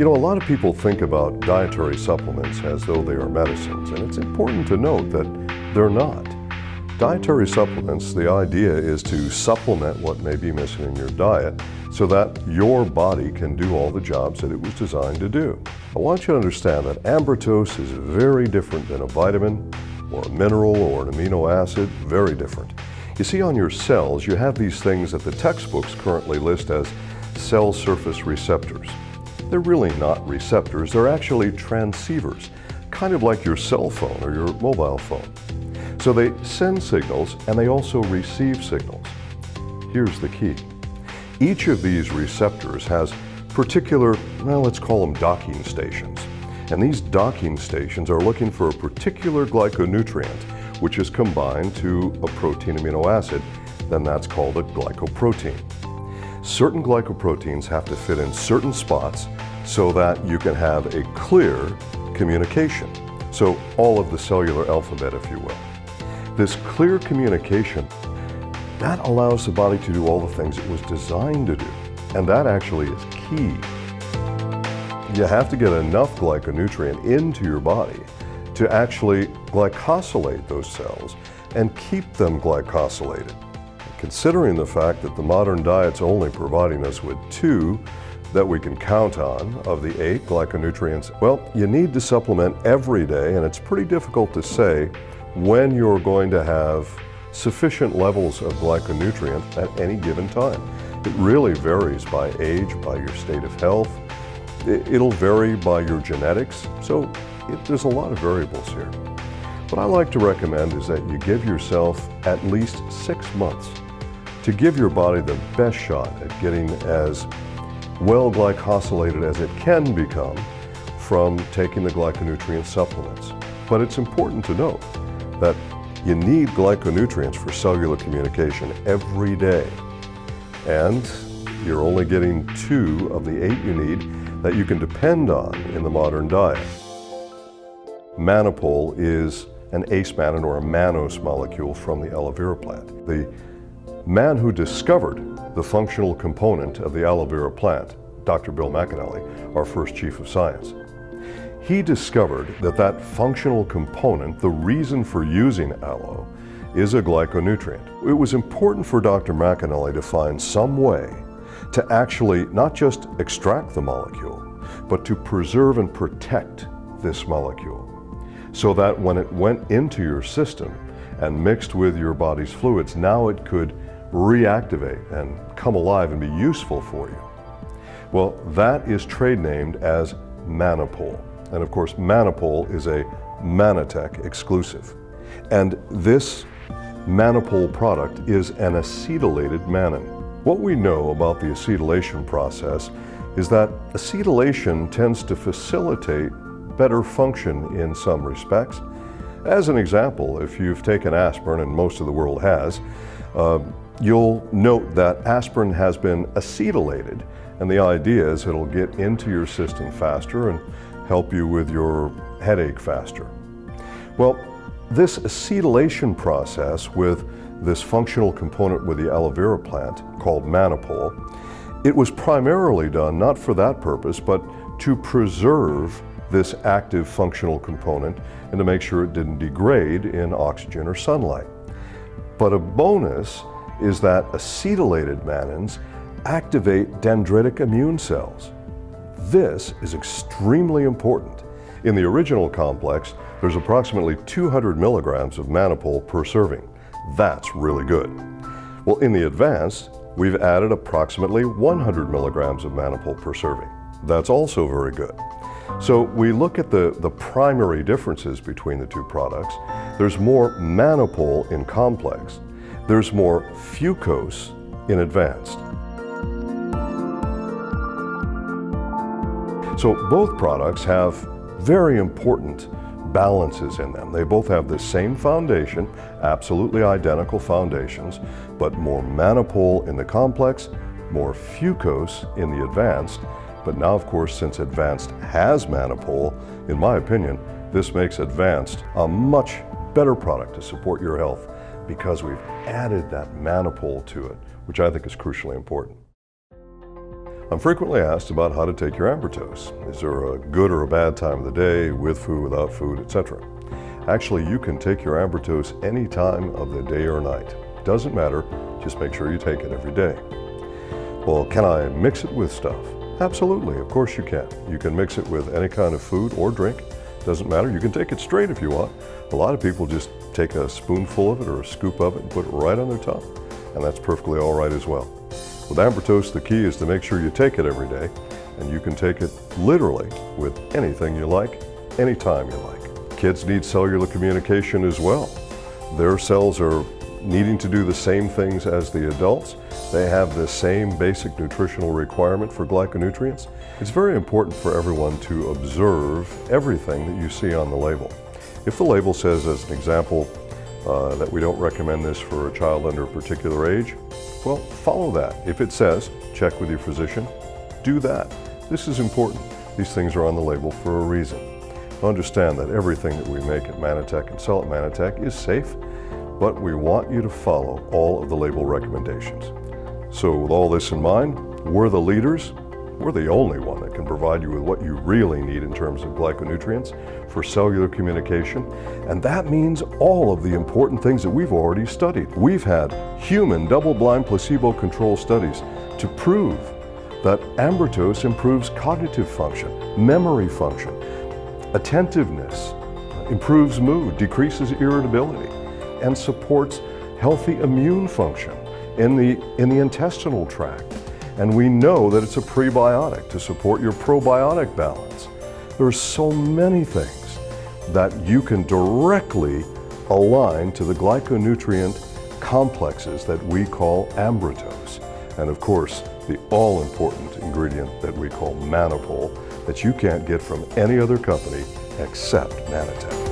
You know, a lot of people think about dietary supplements as though they are medicines, and it's important to note that they're not. Dietary supplements, the idea is to supplement what may be missing in your diet so that your body can do all the jobs that it was designed to do. I want you to understand that Ambrotose is very different than a vitamin or a mineral or an amino acid, very different. You see, on your cells, you have these things that the textbooks currently list as cell surface receptors. They're really not receptors, they're actually transceivers, kind of like your cell phone or your mobile phone. So they send signals and they also receive signals. Here's the key. Each of these receptors has particular, well, let's call them docking stations. And these docking stations are looking for a particular glyconutrient, which is combined to a protein amino acid, then that's called a glycoprotein. Certain glycoproteins have to fit in certain spots so that you can have a clear communication. So all of the cellular alphabet, if you will. This clear communication, that allows the body to do all the things it was designed to do. And that actually is key. You have to get enough glyconutrient into your body to actually glycosylate those cells and keep them glycosylated. Considering the fact that the modern diet's only providing us with 2 that we can count on of the 8 glyconutrients, well, you need to supplement every day, and it's pretty difficult to say when you're going to have sufficient levels of glyconutrient at any given time. It really varies by age, by your state of health. It'll vary by your genetics, so there's a lot of variables here. What I like to recommend is that you give yourself at least 6 months to give your body the best shot at getting as well glycosylated as it can become from taking the glyconutrient supplements. But it's important to note that you need glyconutrients for cellular communication every day. And you're only getting 2 of the 8 you need that you can depend on in the modern diet. Manapol is an ace mannan or a mannose molecule from the aloe vera plant. The man who discovered the functional component of the aloe vera plant, Dr. Bill McAnally, our first chief of science, he discovered that that functional component, the reason for using aloe, is a glyconutrient. It was important for Dr. McAnally to find some way to actually not just extract the molecule, but to preserve and protect this molecule so that when it went into your system and mixed with your body's fluids, now it could reactivate and come alive and be useful for you. Well, that is trade named as Manapol. And of course, Manapol is a Mannatech exclusive. And this Manapol product is an acetylated mannan. What we know about the acetylation process is that acetylation tends to facilitate better function in some respects. As an example, if you've taken aspirin, and most of the world has, you'll note that aspirin has been acetylated, and the idea is it'll get into your system faster and help you with your headache faster. Well, this acetylation process with this functional component with the aloe vera plant called Manapol, it was primarily done not for that purpose, but to preserve this active functional component and to make sure it didn't degrade in oxygen or sunlight. But a bonus is that acetylated mannans activate dendritic immune cells. This is extremely important. In the original complex, there's approximately 200 milligrams of Manapol per serving. That's really good. Well, in the advanced, we've added approximately 100 milligrams of Manapol per serving. That's also very good. So we look at the primary differences between the 2 products. There's more Manapol in complex. There's more fucose in advanced. So both products have very important balances in them. They both have the same foundation, absolutely identical foundations, but more Manapol in the complex, more fucose in the advanced. But now, of course, since advanced has Manapol, in my opinion, this makes advanced a much better product to support your health because we've added that Manapol to it, which I think is crucially important. I'm frequently asked about how to take your Ambrotose. Is there a good or a bad time of the day, with food, without food, etc.? Actually, you can take your Ambrotose any time of the day or night. Doesn't matter, just make sure you take it every day. Well, can I mix it with stuff? Absolutely, of course you can. You can mix it with any kind of food or drink. Doesn't matter, you can take it straight if you want. A lot of people just take a spoonful of it or a scoop of it and put it right on their tongue, and that's perfectly all right as well. With Ambrotose, the key is to make sure you take it every day, and you can take it literally with anything you like, anytime you like. Kids need cellular communication as well. Their cells are needing to do the same things as the adults. They have the same basic nutritional requirement for glyconutrients. It's very important for everyone to observe everything that you see on the label. If the label says, as an example, that we don't recommend this for a child under a particular age, well, follow that. If it says, check with your physician, do that. This is important. These things are on the label for a reason. Understand that everything that we make at Mannatech and sell at Mannatech is safe, but we want you to follow all of the label recommendations. So with all this in mind, we're the leaders. We're the only one that can provide you with what you really need in terms of glyconutrients for cellular communication. And that means all of the important things that we've already studied. We've had human double-blind placebo-controlled studies to prove that Ambrotose improves cognitive function, memory function, attentiveness, improves mood, decreases irritability, and supports healthy immune function in the intestinal tract. And we know that it's a prebiotic to support your probiotic balance. There are so many things that you can directly align to the glyconutrient complexes that we call Ambrotose. And of course, the all-important ingredient that we call Manapol that you can't get from any other company except Mannatech.